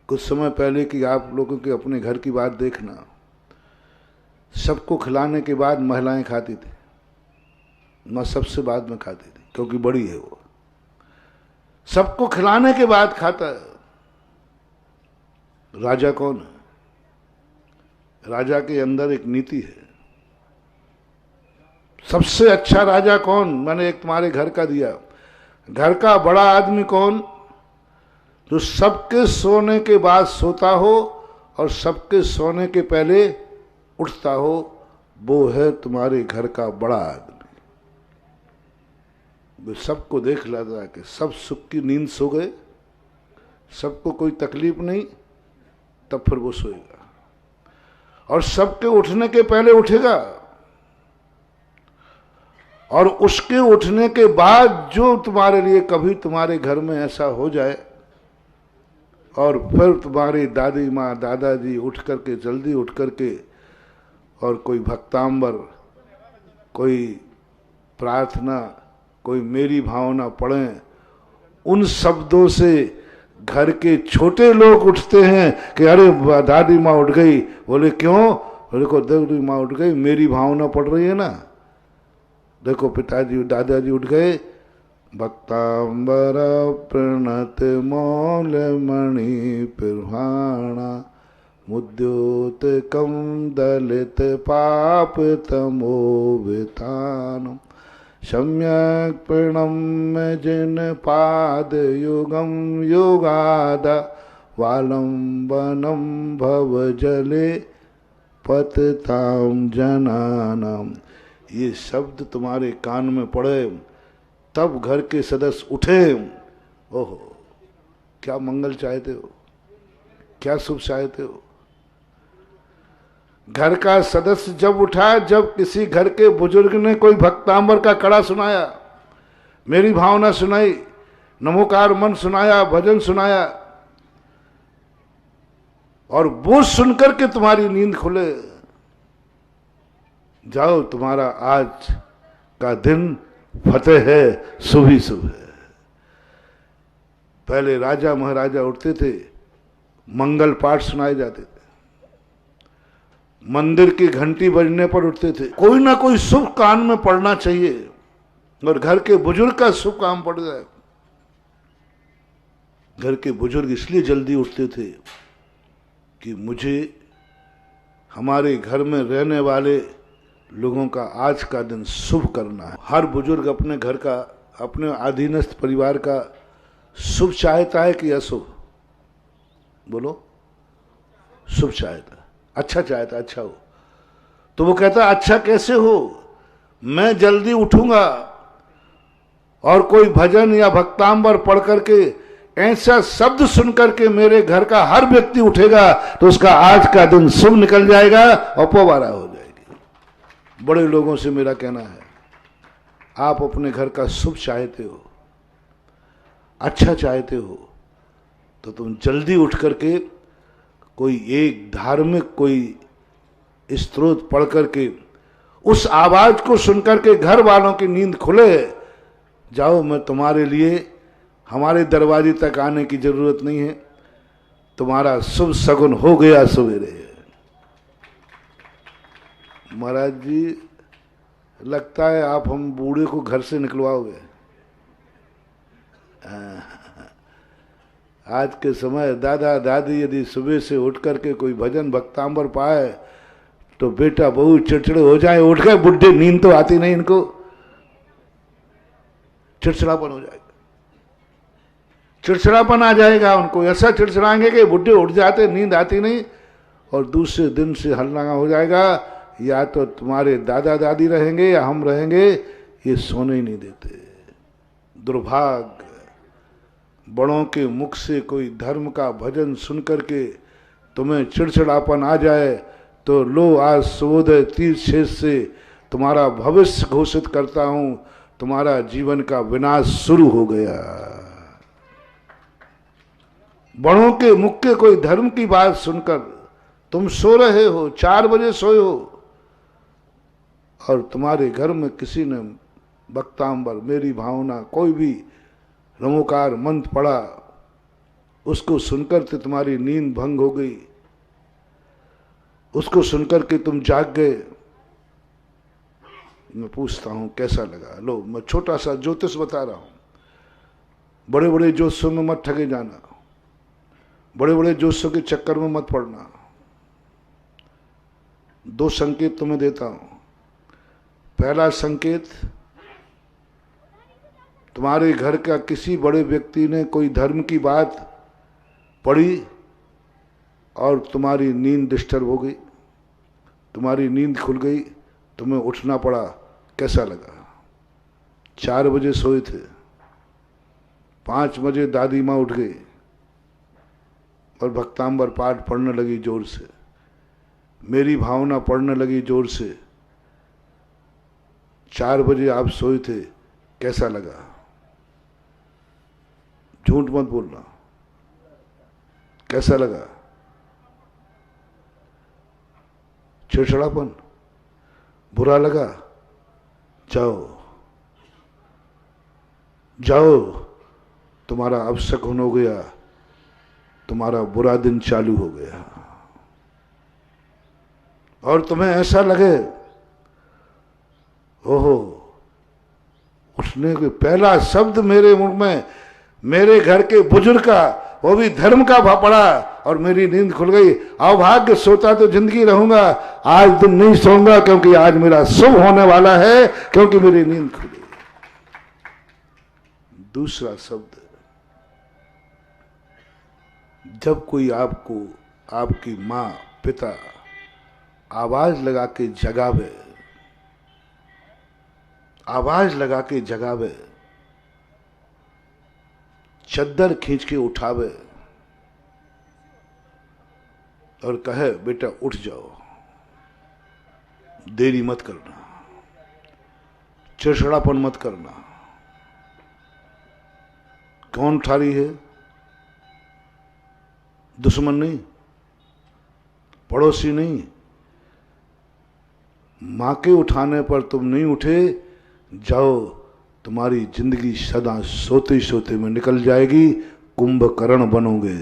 कुछ समय पहले की आप लोगों के अपने घर की बात देखना, सबको खिलाने के बाद महिलाएं खाती थी, मां सबसे बाद में खाती थी क्योंकि बड़ी है वो। सबको खिलाने के बाद खाता है। राजा कौन है? राजा के अंदर एक नीति है। सबसे अच्छा राजा कौन? मैंने एक तुम्हारे घर का दिया। घर का बड़ा आदमी कौन? जो सबके सोने के बाद सोता हो और सबके सोने के पहले उठता हो, वो है तुम्हारे घर का बड़ा आदमी। वो सबको देख लेता है कि सब सुख की नींद सो गए, सबको कोई तकलीफ नहीं, तब फिर वो सोएगा और सबके उठने के पहले उठेगा। और उसके उठने के बाद जो तुम्हारे लिए कभी तुम्हारे घर में ऐसा हो जाए और फिर तुम्हारी दादी माँ दादाजी उठ करके, जल्दी उठ करके और कोई भक्तांबर, कोई प्रार्थना, कोई मेरी भावना पढ़ें, उन शब्दों से घर के छोटे लोग उठते हैं कि अरे दादी माँ उठ गई। बोले क्यों? बोले को दादी माँ उठ गई, मेरी भावना पढ़ रही है ना। देखो पिताजी दादाजी उठ गए। भक्तांबर प्रणत मौल मणि पिर्हाणा मुद्योत कम दलित पाप तमो वितानम सम्यक प्रणम्य जिन पाद युगम युगाद वालंबनम भव जले पतताम जनानाम। ये शब्द तुम्हारे कान में पड़े तब घर के सदस्य उठे। ओहो, क्या मंगल चाहते हो, क्या शुभ चाहते हो। घर का सदस्य जब उठा, जब किसी घर के बुजुर्ग ने कोई भक्तांबर का कड़ा सुनाया, मेरी भावना सुनाई, नमोकार मन सुनाया, भजन सुनाया, और वो सुनकर के तुम्हारी नींद खुले, जाओ तुम्हारा आज का दिन फतेह है, शुभ ही शुभ है। पहले राजा महाराजा उठते थे, मंगल पाठ सुनाए जाते थे, मंदिर की घंटी बजने पर उठते थे। कोई ना कोई शुभ कान में पड़ना चाहिए और घर के बुजुर्ग का शुभ काम पड़ जाए। घर के बुजुर्ग इसलिए जल्दी उठते थे कि मुझे हमारे घर में रहने वाले लोगों का आज का दिन शुभ करना है। हर बुजुर्ग अपने घर का, अपने अधीनस्थ परिवार का शुभ चाहता है कि अशुभ? बोलो, शुभ चाहता, अच्छा चाहता, अच्छा हो। तो वो कहता अच्छा कैसे हो? मैं जल्दी उठूंगा और कोई भजन या भक्तांबर पढ़ करके ऐसा शब्द सुन करके मेरे घर का हर व्यक्ति उठेगा तो उसका आज का दिन शुभ निकल जाएगा और पोवारा हो जाएगी। बड़े लोगों से मेरा कहना है, आप अपने घर का शुभ चाहते हो, अच्छा चाहते हो, तो तुम जल्दी उठ करके कोई एक धार्मिक कोई स्तोत्र पढ़ करके उस आवाज को सुनकर के घर वालों की नींद खुले। जाओ, मैं तुम्हारे लिए, हमारे दरवाजे तक आने की जरूरत नहीं है, तुम्हारा शुभ शगुन हो गया सवेरे। महाराज जी, लगता है आप हम बूढ़े को घर से निकलवाओगे। आज के समय दादा दादी यदि सुबह से उठ करके कोई भजन भक्तांबर पाए तो बेटा बहू चिड़चिड़े हो जाए, उठ गए बुढ़े, नींद तो आती नहीं इनको, चिड़चिड़ापन हो जाएगा। चिड़चिड़ापन आ जाएगा उनको, ऐसा चिड़चिड़ाएंगे कि बुढ़े उठ जाते, नींद आती नहीं, और दूसरे दिन से हल्ला हो जाएगा, या तो तुम्हारे दादा दादी रहेंगे या हम रहेंगे, ये सोने ही नहीं देते। दुर्भाग्य, बड़ों के मुख से कोई धर्म का भजन सुनकर के तुम्हें चिड़चिड़ापन आ जाए तो लो आज सूर्योदय तीर छेद से तुम्हारा भविष्य घोषित करता हूं, तुम्हारा जीवन का विनाश शुरू हो गया। बड़ों के मुख के कोई धर्म की बात सुनकर तुम सो रहे हो, 4 बजे सोए हो, और तुम्हारे घर में किसी ने भक्तांबर, मेरी भावना, कोई भी नमोकार मंत्र पढ़ा, उसको सुनकर के तुम्हारी नींद भंग हो गई, उसको सुनकर के तुम जाग गए। मैं पूछता हूं कैसा लगा? लो, मैं छोटा सा ज्योतिष बता रहा हूं। बड़े बड़े ज्योतिषों में मत ठगे जाना, बड़े बड़े ज्योतिषों के चक्कर में मत पड़ना। 2 संकेत तुम्हें देता हूं। पहला संकेत, तुम्हारे घर का किसी बड़े व्यक्ति ने कोई धर्म की बात पढ़ी और तुम्हारी नींद डिस्टर्ब हो गई, तुम्हारी नींद खुल गई, तुम्हें उठना पड़ा, कैसा लगा? 4 बजे सोए थे, 5 बजे दादी माँ उठ गई और भक्तांबर पाठ पढ़ने लगी जोर से, मेरी भावना पढ़ने लगी जोर से। 4 बजे आप सोए थे, कैसा लगा? झूठ मत बोलना, कैसा लगा? चिड़चिड़ापन, बुरा लगा? जाओ जाओ, तुम्हारा अपशकुन हो गया, तुम्हारा बुरा दिन चालू हो गया। और तुम्हें ऐसा लगे ओहो, उठने के पहला शब्द मेरे मुंह में मेरे घर के बुजुर्ग का, वो भी धर्म का पड़ा, और मेरी नींद खुल गई। अभाग्य, सोता तो जिंदगी रहूंगा, आज दिन नहीं सोऊंगा क्योंकि आज मेरा शुभ होने वाला है, क्योंकि मेरी नींद खुली। दूसरा शब्द, जब कोई आपको, आपकी माँ पिता आवाज लगा के जगावे, आवाज लगा के जगावे, चद्दर खींच के उठावे और कहे बेटा उठ जाओ, देरी मत करना, चिड़चिड़ापन मत करना। कौन उठा रही है? दुश्मन नहीं, पड़ोसी नहीं। मां के उठाने पर तुम नहीं उठे, जाओ, तुम्हारी जिंदगी सदा सोते सोते में निकल जाएगी, कुंभकर्ण बनोगे।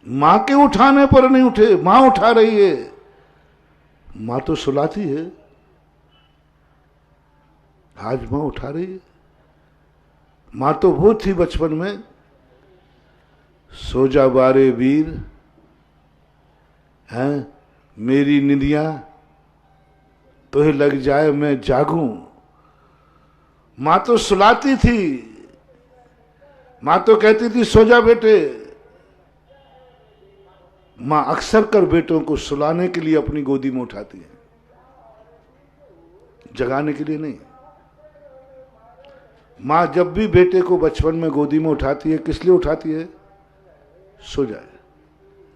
मां के उठाने पर नहीं उठे, मां उठा रही है, मां तो सुलाती है, आज मां उठा रही है। मां तो वो थी बचपन में, सो जा बारे वीर, हैं मेरी निदिया तो ही लग जाए मैं जागूं। मां तो सुलाती थी, मां तो कहती थी सो जा बेटे। मां अक्सर कर बेटों को सुलाने के लिए अपनी गोदी में उठाती है, जगाने के लिए नहीं। मां जब भी बेटे को बचपन में गोदी में उठाती है, किस लिए उठाती है? सो जाए।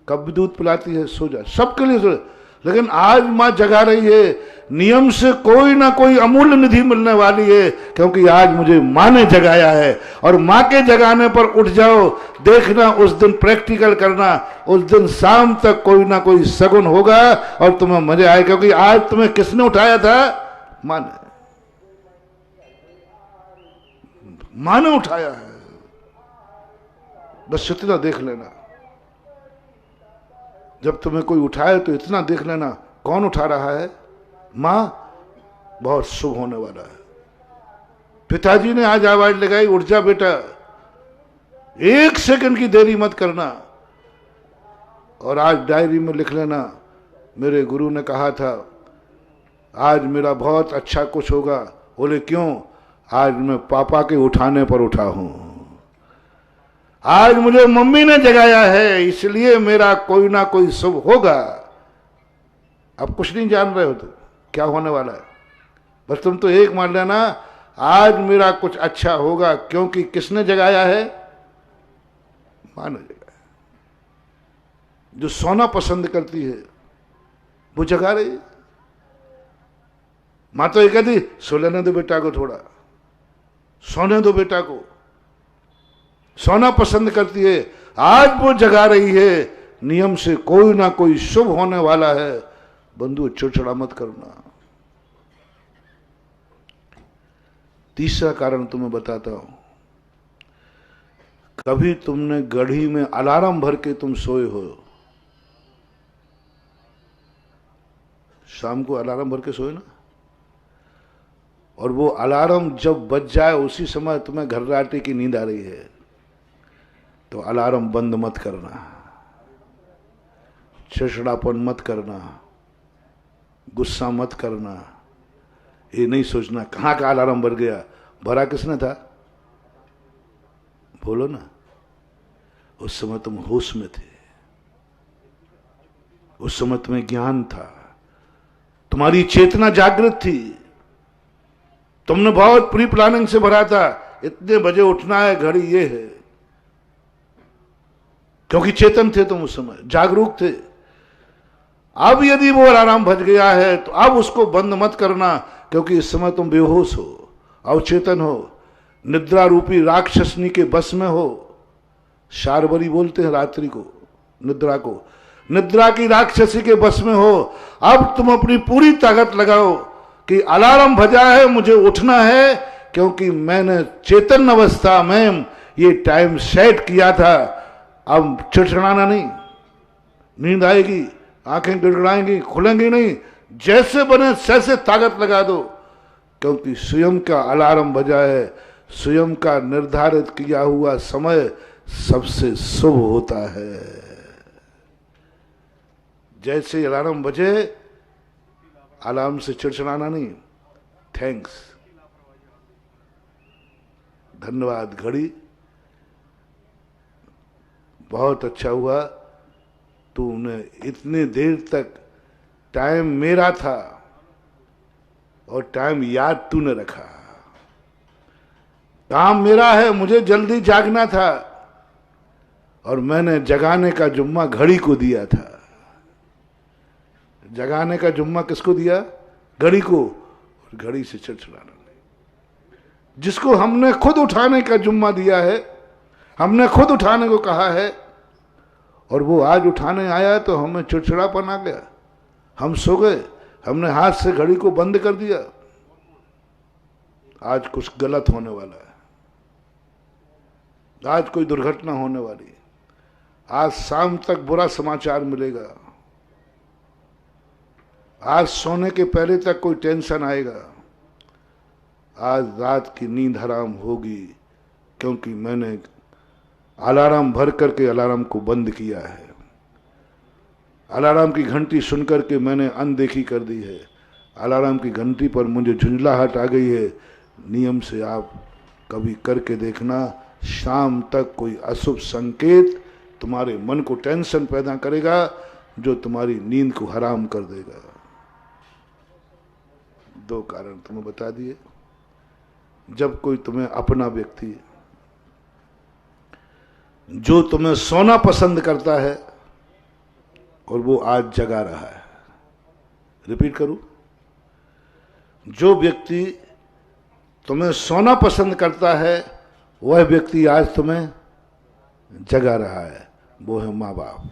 कब भी दूध पिलाती है, सो जाए, सबके लिए सो जाए। लेकिन आज मां जगा रही है, नियम से कोई ना कोई अमूल्य निधि मिलने वाली है, क्योंकि आज मुझे मां ने जगाया है। और मां के जगाने पर उठ जाओ, देखना उस दिन प्रैक्टिकल करना, उस दिन शाम तक कोई ना कोई सगुन होगा और तुम्हें मजा आए, क्योंकि आज तुम्हें किसने उठाया था? मां ने, मां ने उठाया है। बस इतना देख लेना, जब तुम्हें कोई उठाए तो इतना देख लेना, कौन उठा रहा है? मां। बहुत शुभ होने वाला है। पिताजी ने आज आवाज लगाई, उठ जा बेटा, 1 सेकंड की देरी मत करना। और आज डायरी में लिख लेना, मेरे गुरु ने कहा था आज मेरा बहुत अच्छा कुछ होगा। बोले क्यों? आज मैं पापा के उठाने पर उठा हूं। आज मुझे मम्मी ने जगाया है, इसलिए मेरा कोई ना कोई शुभ होगा। अब कुछ नहीं जान रहे हो तो क्या होने वाला है, बस तुम तो एक मान लेना, आज मेरा कुछ अच्छा होगा, क्योंकि किसने जगाया है? मां ने जगाया। जो सोना पसंद करती है वो जगा रही है। मां तो ये कहती सो लेने दो बेटा को, थोड़ा सोने दो बेटा को। सोना पसंद करती है, आज वो जगा रही है। नियम से कोई ना कोई शुभ होने वाला है। बंधु चिड़चिड़ा मत करना। तीसरा कारण तुम्हें बताता हूं। कभी तुमने घड़ी में अलार्म भर के तुम सोए हो? शाम को अलार्म भर के सोए ना, और वो अलार्म जब बज जाए उसी समय तुम्हें घर्राटे की नींद आ रही है, तो अलार्म बंद मत करना, चिड़चिड़ापन मत करना, गुस्सा मत करना। ये नहीं सोचना कहां का अलार्म भर गया, भरा किसने था? बोलो ना। उस समय तुम होश में थे, उस समय तुम्हें ज्ञान था, तुम्हारी चेतना जागृत थी। तुमने बहुत प्री प्लानिंग से भरा था, इतने बजे उठना है, घड़ी ये है, क्योंकि चेतन थे तुम, उस समय जागरूक थे। अब यदि वो अलार्म बज गया है तो अब उसको बंद मत करना, क्योंकि इस समय तुम बेहोश हो, अवचेतन हो, निद्रा रूपी राक्षसनी के बस में हो। शार्वरी बोलते हैं रात्रि को, निद्रा को, निद्रा की राक्षसी के बस में हो। अब तुम अपनी पूरी ताकत लगाओ कि अलार्म बजा है, मुझे उठना है, क्योंकि मैंने चेतन अवस्था में ये टाइम सेट किया था। अब चिड़चिड़ाना नहीं, नींद आएगी, आंखें गिड़गिड़ाएंगी, खुलेंगी नहीं, जैसे बने तैसे ताकत लगा दो, क्योंकि स्वयं का अलार्म बजा है। स्वयं का निर्धारित किया हुआ समय सबसे शुभ होता है। जैसे अलार्म बजे, अलार्म से चिड़चिड़ाना नहीं। थैंक्स, धन्यवाद घड़ी, बहुत अच्छा हुआ, तूने इतने देर तक, टाइम मेरा था और टाइम याद तूने रखा। काम मेरा है, मुझे जल्दी जागना था और मैंने जगाने का जुम्मा घड़ी को दिया था। जगाने का जुम्मा किसको दिया? घड़ी को। और घड़ी से चिड़चिड़ाना नहीं। जिसको हमने खुद उठाने का जुम्मा दिया है, हमने खुद उठाने को कहा है, और वो आज उठाने आया तो हमें चिड़चिड़ापन आ गया, हम सो गए, हमने हाथ से घड़ी को बंद कर दिया। आज कुछ गलत होने वाला है, आज कोई दुर्घटना होने वाली है, आज शाम तक बुरा समाचार मिलेगा, आज सोने के पहले तक कोई टेंशन आएगा, आज रात की नींद हराम होगी, क्योंकि मैंने अलार्म भर करके अलार्म को बंद किया है। अलार्म की घंटी सुनकर के मैंने अनदेखी कर दी है। अलार्म की घंटी पर मुझे झुंझलाहट आ गई है। नियम से आप कभी करके देखना, शाम तक कोई अशुभ संकेत तुम्हारे मन को टेंशन पैदा करेगा, जो तुम्हारी नींद को हराम कर देगा। 2 कारण तुम्हें बता दिए। जब कोई तुम्हें अपना व्यक्ति, जो तुम्हें सोना पसंद करता है और वो आज जगा रहा है, रिपीट करूं, जो व्यक्ति तुम्हें सोना पसंद करता है वह व्यक्ति आज तुम्हें जगा रहा है, वो है माँ बाप।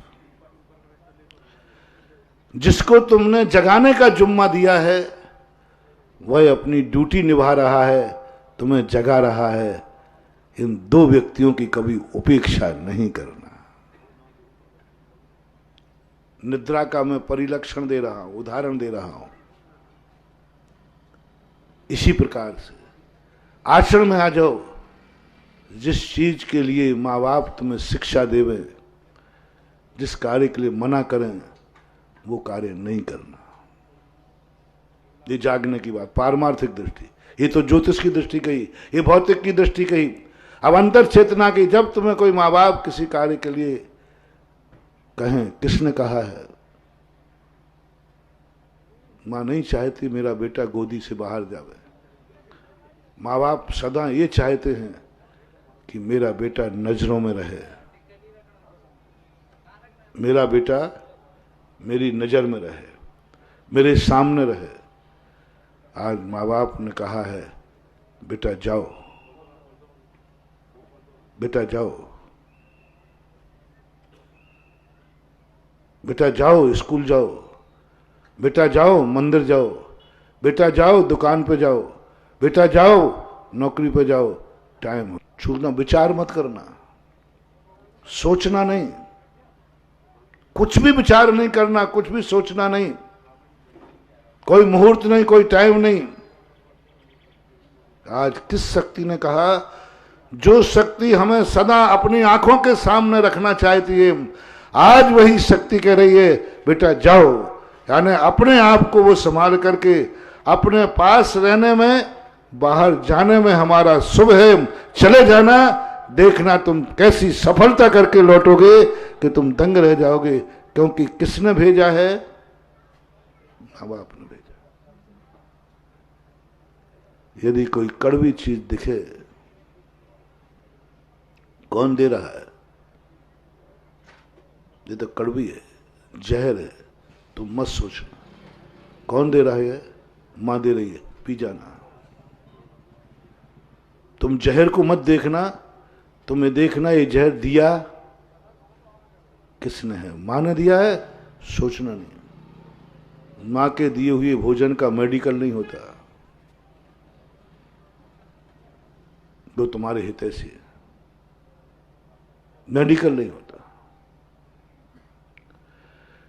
जिसको तुमने जगाने का जुम्मा दिया है वह अपनी ड्यूटी निभा रहा है, तुम्हें जगा रहा है। इन 2 व्यक्तियों की कभी उपेक्षा नहीं करना। निद्रा का मैं परिलक्षण दे रहा हूं, उदाहरण दे रहा हूं। इसी प्रकार से आचरण में आ जाओ। जिस चीज के लिए माँ बाप तुम्हें शिक्षा देवे, जिस कार्य के लिए मना करें, वो कार्य नहीं करना। ये जागने की बात पारमार्थिक दृष्टि, ये तो ज्योतिष की दृष्टि कही, ये भौतिक की दृष्टि कही। अब अंतर चेतना की, जब तुम्हें कोई माँ बाप किसी कार्य के लिए कहें, किसने कहा है? माँ नहीं चाहती मेरा बेटा गोदी से बाहर जावे, माँ बाप सदा ये चाहते हैं कि मेरा बेटा नजरों में रहे, मेरा बेटा मेरी नजर में रहे, मेरे सामने रहे। आज माँ बाप ने कहा है बेटा जाओ, बेटा जाओ, बेटा जाओ स्कूल जाओ, बेटा जाओ मंदिर जाओ, बेटा जाओ दुकान पे जाओ, बेटा जाओ नौकरी पे जाओ। टाइम छूटना, विचार मत करना, सोचना नहीं, कुछ भी विचार नहीं करना, कुछ भी सोचना नहीं, कोई मुहूर्त नहीं, कोई टाइम नहीं। आज किस शक्ति ने कहा? जो शक्ति हमें सदा अपनी आंखों के सामने रखना चाहती है, आज वही शक्ति कह रही है बेटा जाओ। यानी अपने आप को वो संभाल करके अपने पास रहने में, बाहर जाने में हमारा शुभ है। चले जाना, देखना तुम कैसी सफलता करके लौटोगे कि तुम दंग रह जाओगे। क्योंकि किसने भेजा है? माँ बाप ने भेजा। यदि कोई कड़वी चीज दिखे, कौन दे रहा है? ये तो कड़वी है, जहर है, तुम मत सोचना। कौन दे रहा है? मां दे रही है, पी जाना। तुम जहर को मत देखना, तुम्हें देखना ये जहर दिया किसने है? मां ने दिया है, सोचना नहीं। मां के दिए हुए भोजन का मेडिकल नहीं होता, वो तुम्हारे हितैषी है, मेडिकल नहीं होता।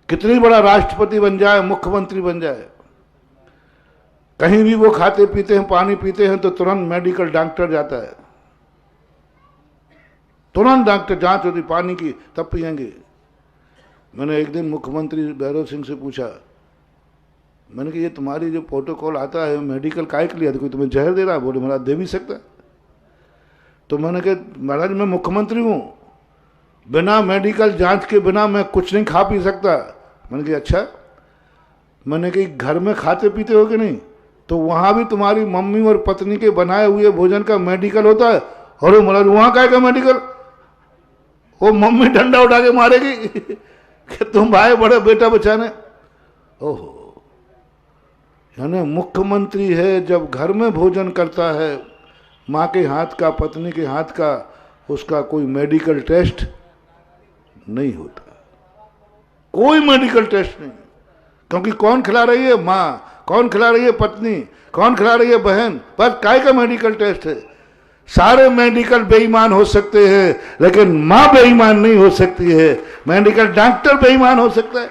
कितनी बड़ा राष्ट्रपति बन जाए, मुख्यमंत्री बन जाए, कहीं भी वो खाते पीते हैं, पानी पीते हैं तो तुरंत मेडिकल डॉक्टर जाता है, तुरंत डॉक्टर जांच होती पानी की तब पिएंगे। मैंने एक दिन मुख्यमंत्री भैरव सिंह से पूछा, मैंने कहा ये तुम्हारी जो प्रोटोकॉल आता है मेडिकल काय के लिए, कोई तुम्हें जहर दे रहा है? बोले महाराज दे भी सकता है। तो मैंने कहा महाराज मैं मुख्यमंत्री हूं, बिना मेडिकल जांच के बिना मैं कुछ नहीं खा पी सकता। मैंने कहा अच्छा। मैंने कहा घर में खाते पीते हो कि नहीं? तो वहां भी तुम्हारी मम्मी और पत्नी के बनाए हुए भोजन का मेडिकल होता है। और महाराज वहां काय का मेडिकल? वो मम्मी डंडा उठा के मारेगी कि तुम आए बड़े बेटा बचाने। ओहो, यानी मुख्यमंत्री है, जब घर में भोजन करता है माँ के हाथ का, पत्नी के हाथ का, उसका कोई मेडिकल टेस्ट नहीं होता, कोई मेडिकल टेस्ट नहीं। क्योंकि कौन खिला रही है? माँ। कौन खिला रही है? पत्नी। कौन खिला रही है? बहन। बस काय का मेडिकल टेस्ट है? सारे मेडिकल बेईमान हो सकते हैं, लेकिन मां बेईमान नहीं हो सकती है। मेडिकल डॉक्टर बेईमान हो सकता है।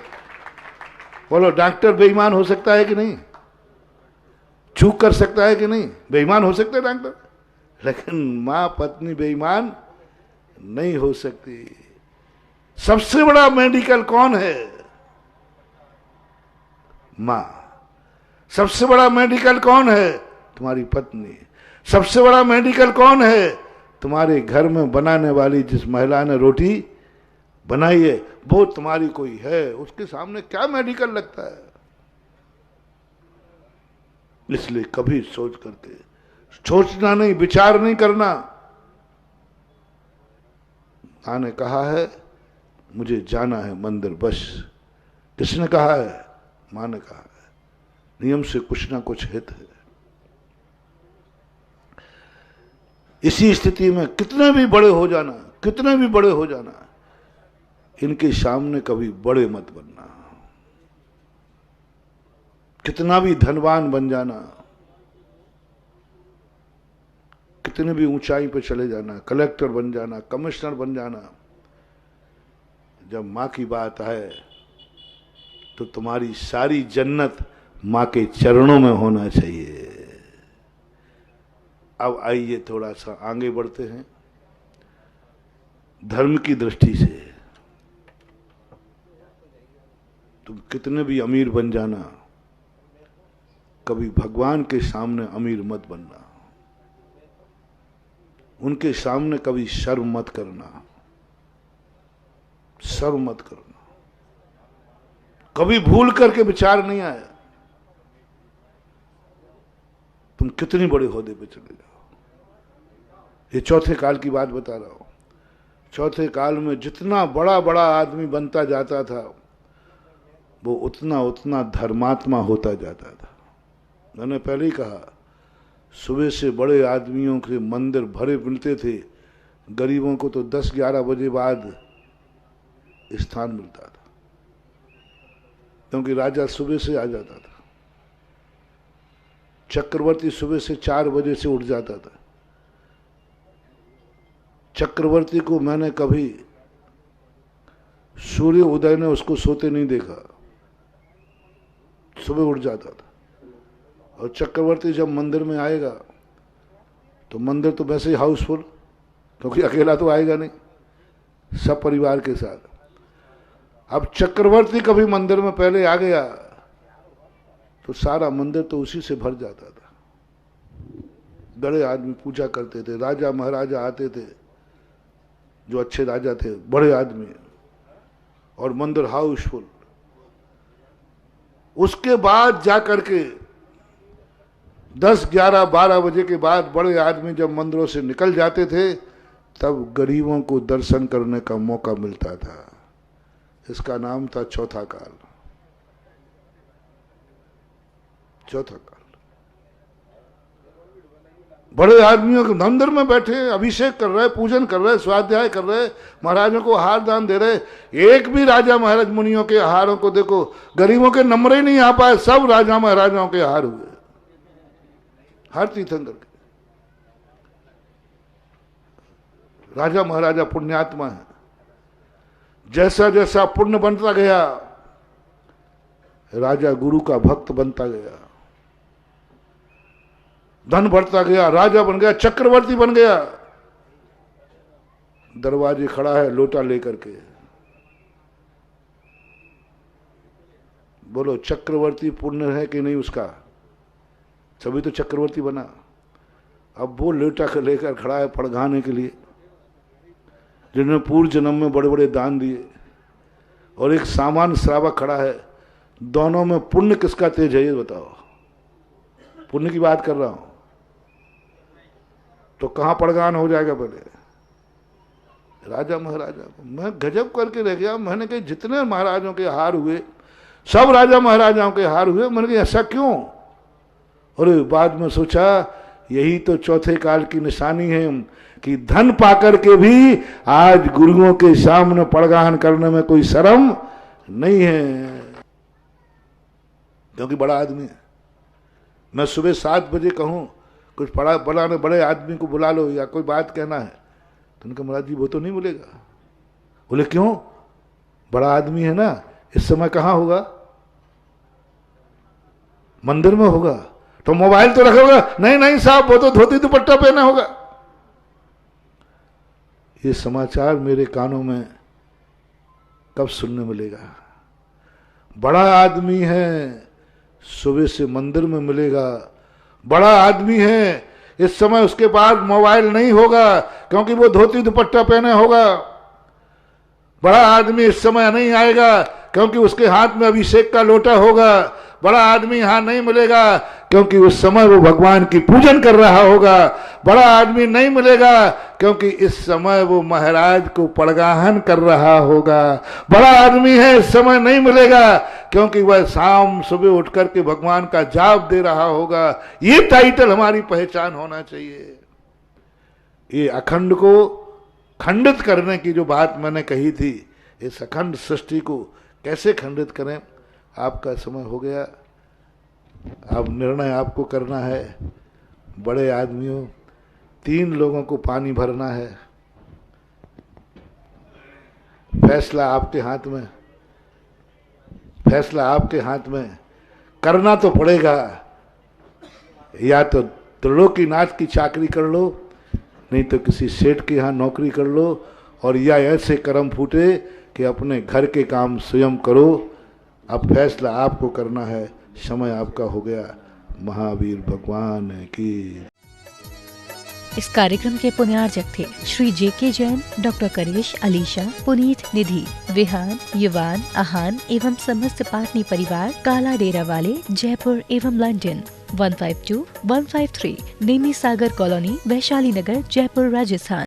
बोलो डॉक्टर बेईमान हो सकता है कि नहीं? चूक कर सकता है कि नहीं? बेईमान हो सकता है डॉक्टर, लेकिन मां पत्नी बेईमान नहीं हो सकती। सबसे बड़ा मेडिकल कौन है? मां। सबसे बड़ा मेडिकल कौन है? तुम्हारी पत्नी। सबसे बड़ा मेडिकल कौन है? तुम्हारे घर में बनाने वाली जिस महिला ने रोटी बनाई है, वो तुम्हारी कोई है, उसके सामने क्या मेडिकल लगता है? इसलिए कभी सोच करके, सोचना नहीं, विचार नहीं करना। मां ने कहा है मुझे जाना है मंदिर, बस। किसने कहा है? मां ने कहा है। नियम से कुछ ना कुछ हित है। इसी स्थिति में कितने भी बड़े हो जाना, कितने भी बड़े हो जाना, इनके सामने कभी बड़े मत बनना। कितना भी धनवान बन जाना, कितने भी ऊंचाई पे चले जाना, कलेक्टर बन जाना, कमिश्नर बन जाना, जब मां की बात आए तो तुम्हारी सारी जन्नत मां के चरणों में होना चाहिए। अब आइए थोड़ा सा आगे बढ़ते हैं धर्म की दृष्टि से। तुम कितने भी अमीर बन जाना, कभी भगवान के सामने अमीर मत बनना, उनके सामने कभी शर्म मत करना, शर्म मत करना। कभी भूल करके विचार नहीं आया, तुम कितनी बड़े ओहदे पे चले जाओ। ये चौथे काल की बात बता रहा हूं। चौथे काल में जितना बड़ा बड़ा आदमी बनता जाता था, वो उतना उतना धर्मात्मा होता जाता था। मैंने पहले ही कहा, सुबह से बड़े आदमियों के मंदिर भरे मिलते थे, गरीबों को तो 10-11 बजे बाद स्थान मिलता था, क्योंकि राजा सुबह से आ जाता था। चक्रवर्ती सुबह से 4 बजे से उठ जाता था। चक्रवर्ती को मैंने कभी सूर्य उदय ने उसको सोते नहीं देखा, सुबह उठ जाता था। और चक्रवर्ती जब मंदिर में आएगा तो मंदिर तो वैसे ही हाउसफुल, क्योंकि अकेला तो आएगा नहीं, सब परिवार के साथ। अब चक्रवर्ती कभी मंदिर में पहले आ गया तो सारा मंदिर तो उसी से भर जाता था। बड़े आदमी पूजा करते थे, राजा महाराजा आते थे, जो अच्छे राजा थे, बड़े आदमी, और मंदिर हाउसफुल। उसके बाद जाकर के 10, 11, 12 बजे के बाद बड़े आदमी जब मंदिरों से निकल जाते थे, तब गरीबों को दर्शन करने का मौका मिलता था। इसका नाम था चौथा काल। चौथा काल। बड़े आदमियों के मंदिर में बैठे अभिषेक कर रहे, पूजन कर रहे, स्वाध्याय कर रहे, महाराजों को आहार दान दे रहे। एक भी राजा महाराज मुनियों के आहारों को देखो, गरीबों के नंबर ही नहीं आ पाए, सब राजा महाराजाओं के आहार हुए, हर तीर्थंकर के। राजा महाराजा पुण्यात्मा है। जैसा जैसा पुण्य बनता गया, राजा गुरु का भक्त बनता गया, धन बढ़ता गया, राजा बन गया, चक्रवर्ती बन गया। दरवाजे खड़ा है लोटा लेकर के, बोलो चक्रवर्ती पुण्य है कि नहीं उसका? सभी तो चक्रवर्ती बना। अब वो लोटा के लेकर खड़ा है पड़घाने के लिए, जिन्होंने पूर्व जन्म में बड़े बड़े दान दिए, और एक सामान्य श्रावक खड़ा है। दोनों में पुण्य किसका तेज है ये बताओ? पुण्य की बात कर रहा हूं तो कहां पड़गान हो जाएगा? पहले राजा महाराजा को मैं गजब करके रह गया। मैंने कहा जितने महाराजों के हार हुए, सब राजा महाराजाओं के हार हुए। मैंने कहा ऐसा क्यों? और बाद में सोचा यही तो चौथे काल की निशानी है कि धन पाकर के भी आज गुरुओं के सामने पड़गान करने में कोई शर्म नहीं है, क्योंकि बड़ा आदमी है। मैं सुबह 7 बजे कहूं कुछ बड़े आदमी को बुला लो या कोई बात कहना है, तो उनका महाराज जी वो तो नहीं बोलेगा। बोले क्यों? बड़ा आदमी है ना, इस समय कहां होगा? मंदिर में होगा। तो मोबाइल तो रखोगा? नहीं नहीं साहब, वो तो धोती दुपट्टा पहना होगा। ये समाचार मेरे कानों में कब सुनने मिलेगा? बड़ा आदमी है, सुबह से मंदिर में मिलेगा। बड़ा आदमी है, इस समय उसके पास मोबाइल नहीं होगा, क्योंकि वो धोती दुपट्टा पहने होगा। बड़ा आदमी इस समय नहीं आएगा, क्योंकि उसके हाथ में अभिषेक का लोटा होगा। बड़ा आदमी यहां नहीं मिलेगा, क्योंकि उस समय वो भगवान की पूजन कर रहा होगा। बड़ा आदमी नहीं मिलेगा, क्योंकि इस समय वो महाराज को पड़गाहन कर रहा होगा। बड़ा आदमी है, इस समय नहीं मिलेगा, क्योंकि वह शाम सुबह उठ करके भगवान का जाप दे रहा होगा। ये टाइटल हमारी पहचान होना चाहिए। ये अखंड को खंडित करने की जो बात मैंने कही थी, इस अखंड सृष्टि को कैसे खंडित करें, आपका समय हो गया। अब निर्णय आपको करना है। बड़े आदमियों, 3 लोगों को पानी भरना है। फैसला आपके हाथ में, फैसला आपके हाथ में। करना तो पड़ेगा, या तो त्रिलोकीनाथ की चाकरी कर लो, नहीं तो किसी सेठ के यहाँ नौकरी कर लो, और या ऐसे कर्म फूटे कि अपने घर के काम स्वयं करो। अब फैसला आपको करना है। समय आपका हो गया। महावीर भगवान की। इस कार्यक्रम के पुण्यार्जक थे श्री जेके जैन, डॉक्टर करिश अलीशा, पुनीत निधि, विहान, युवान, आहान एवं समस्त पाटनी परिवार, काला डेरा वाले, जयपुर एवं लंदन। 152-153 नेमी सागर कॉलोनी, वैशाली नगर, जयपुर, राजस्थान।